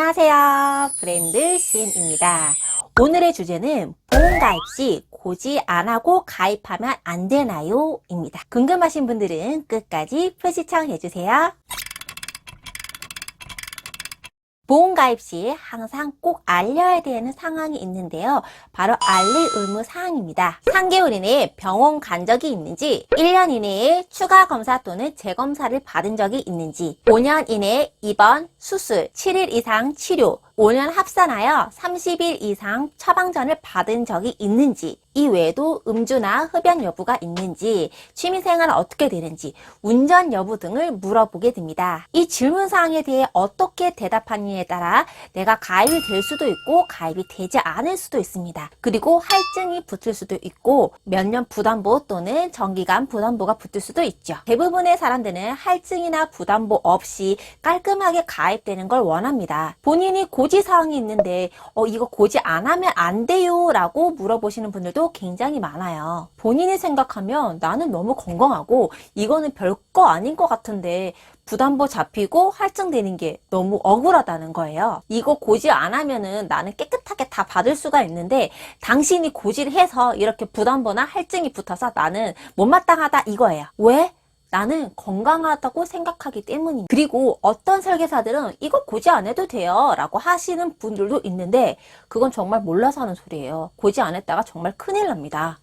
안녕하세요. 브랜드 신입니다. 오늘의 주제는 보험가입 시 고지 안 하고 가입하면 안 되나요? 입니다. 궁금하신 분들은 끝까지 표시청해주세요. 보험가입 시 항상 꼭 알려야 되는 상황이 있는데요. 바로 알릴 의무 사항입니다. 3개월 이내에 병원 간 적이 있는지, 1년 이내에 추가 검사 또는 재검사를 받은 적이 있는지, 5년 이내에 입원, 수술, 7일 이상 치료, 5년 합산하여 30일 이상 처방전을 받은 적이 있는지, 이 외에도 음주나 흡연 여부가 있는지, 취미생활은 어떻게 되는지, 운전 여부 등을 물어보게 됩니다. 이 질문사항에 대해 어떻게 대답하느냐에 따라 내가 가입이 될 수도 있고 가입이 되지 않을 수도 있습니다. 그리고 할증이 붙을 수도 있고 몇 년 부담보 또는 정기간 부담보가 붙을 수도 있죠. 대부분의 사람들은 할증이나 부담보 없이 깔끔하게 가입되는 걸 원합니다. 본인이 고지사항이 있는데 이거 고지 안 하면 안 돼요 라고 물어보시는 분들도 굉장히 많아요. 본인이 생각하면 나는 너무 건강하고 이거는 별거 아닌 것 같은데 부담보 잡히고 할증되는 게 너무 억울하다는 거예요. 이거 고지 안 하면은 나는 깨끗하게 다 받을 수가 있는데 당신이 고지를 해서 이렇게 부담보나 할증이 붙어서 나는 못마땅하다 이거예요. 왜? 나는 건강하다고 생각하기 때문입니다. 그리고 어떤 설계사들은 이거 고지 안 해도 돼요 라고 하시는 분들도 있는데 그건 정말 몰라서 하는 소리예요. 고지 안 했다가 정말 큰일 납니다.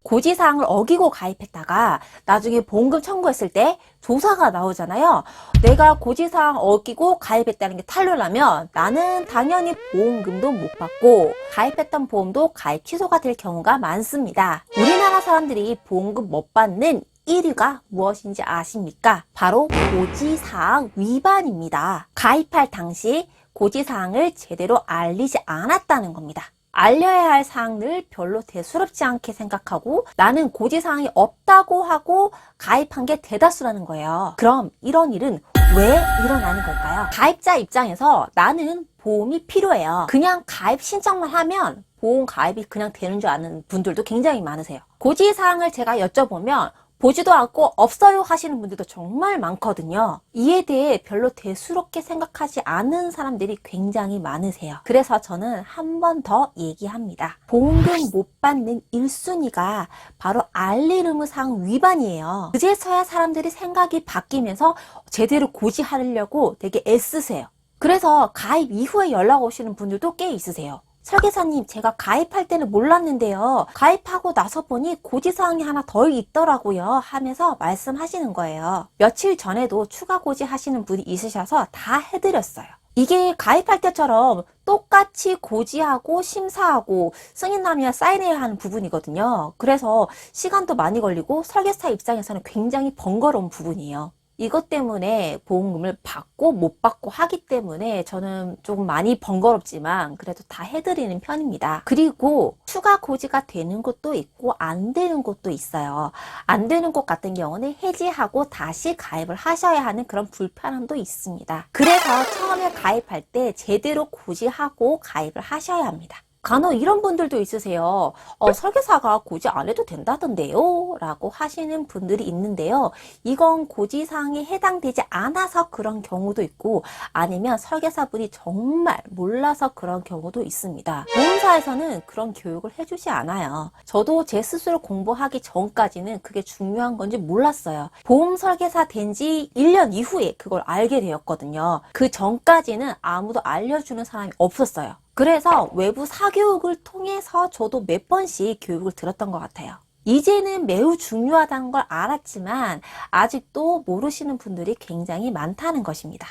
고지사항을 어기고 가입했다가 나중에 보험금 청구했을 때 조사가 나오잖아요. 내가 고지사항 어기고 가입했다는 게 탄로라면 나는 당연히 보험금도 못 받고 가입했던 보험도 가입 취소가 될 경우가 많습니다. 우리나라 사람들이 보험금 못 받는 1위가 무엇인지 아십니까? 바로 고지사항 위반입니다. 가입할 당시 고지사항을 제대로 알리지 않았다는 겁니다. 알려야 할 사항을 별로 대수롭지 않게 생각하고 나는 고지사항이 없다고 하고 가입한 게 대다수라는 거예요. 그럼 이런 일은 왜 일어나는 걸까요? 가입자 입장에서 나는 보험이 필요해요. 그냥 가입 신청만 하면 보험 가입이 그냥 되는 줄 아는 분들도 굉장히 많으세요. 고지사항을 제가 여쭤보면 보지도 않고 없어요 하시는 분들도 정말 많거든요. 이에 대해 별로 대수롭게 생각하지 않은 사람들이 굉장히 많으세요. 그래서 저는 한 번 더 얘기합니다. 보험금 못 받는 1순위가 바로 알릴 의무사항 위반이에요. 그제서야 사람들이 생각이 바뀌면서 제대로 고지하려고 되게 애쓰세요. 그래서 가입 이후에 연락 오시는 분들도 꽤 있으세요. 설계사님, 제가 가입할 때는 몰랐는데요. 가입하고 나서 보니 고지사항이 하나 더 있더라고요. 하면서 말씀하시는 거예요. 며칠 전에도 추가 고지 하시는 분이 있으셔서 다 해드렸어요. 이게 가입할 때처럼 똑같이 고지하고 심사하고 승인남이야 사인해야 하는 부분이거든요. 그래서 시간도 많이 걸리고 설계사 입장에서는 굉장히 번거로운 부분이에요. 이것 때문에 보험금을 받고 못 받고 하기 때문에 저는 조금 많이 번거롭지만 그래도 다 해드리는 편입니다. 그리고 추가 고지가 되는 곳도 있고 안 되는 곳도 있어요. 안 되는 곳 같은 경우는 해지하고 다시 가입을 하셔야 하는 그런 불편함도 있습니다. 그래서 처음에 가입할 때 제대로 고지하고 가입을 하셔야 합니다. 간혹 이런 분들도 있으세요. 설계사가 고지 안 해도 된다던데요? 라고 하시는 분들이 있는데요. 이건 고지사항에 해당되지 않아서 그런 경우도 있고 아니면 설계사분이 정말 몰라서 그런 경우도 있습니다. 보험사에서는 그런 교육을 해주지 않아요. 저도 제 스스로 공부하기 전까지는 그게 중요한 건지 몰랐어요. 보험 설계사 된 지 1년 이후에 그걸 알게 되었거든요. 그 전까지는 아무도 알려주는 사람이 없었어요. 그래서 외부 사교육을 통해서 저도 몇 번씩 교육을 들었던 것 같아요. 이제는 매우 중요하다는 걸 알았지만 아직도 모르시는 분들이 굉장히 많다는 것입니다.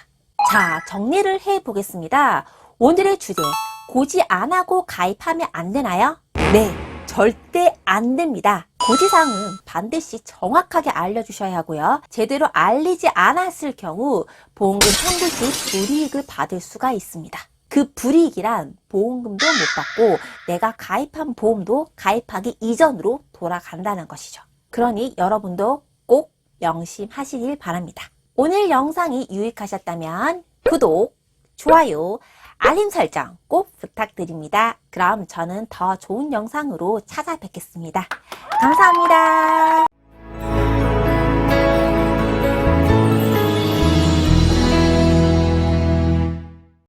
자, 정리를 해보겠습니다. 오늘의 주제, 고지 안 하고 가입하면 안 되나요? 네, 절대 안 됩니다. 고지사항은 반드시 정확하게 알려주셔야 하고요. 제대로 알리지 않았을 경우 보험금 청구 시 불이익을 받을 수가 있습니다. 그 불이익이란 보험금도 못 받고 내가 가입한 보험도 가입하기 이전으로 돌아간다는 것이죠. 그러니 여러분도 꼭 명심하시길 바랍니다. 오늘 영상이 유익하셨다면 구독, 좋아요, 알림 설정 꼭 부탁드립니다. 그럼 저는 더 좋은 영상으로 찾아뵙겠습니다. 감사합니다.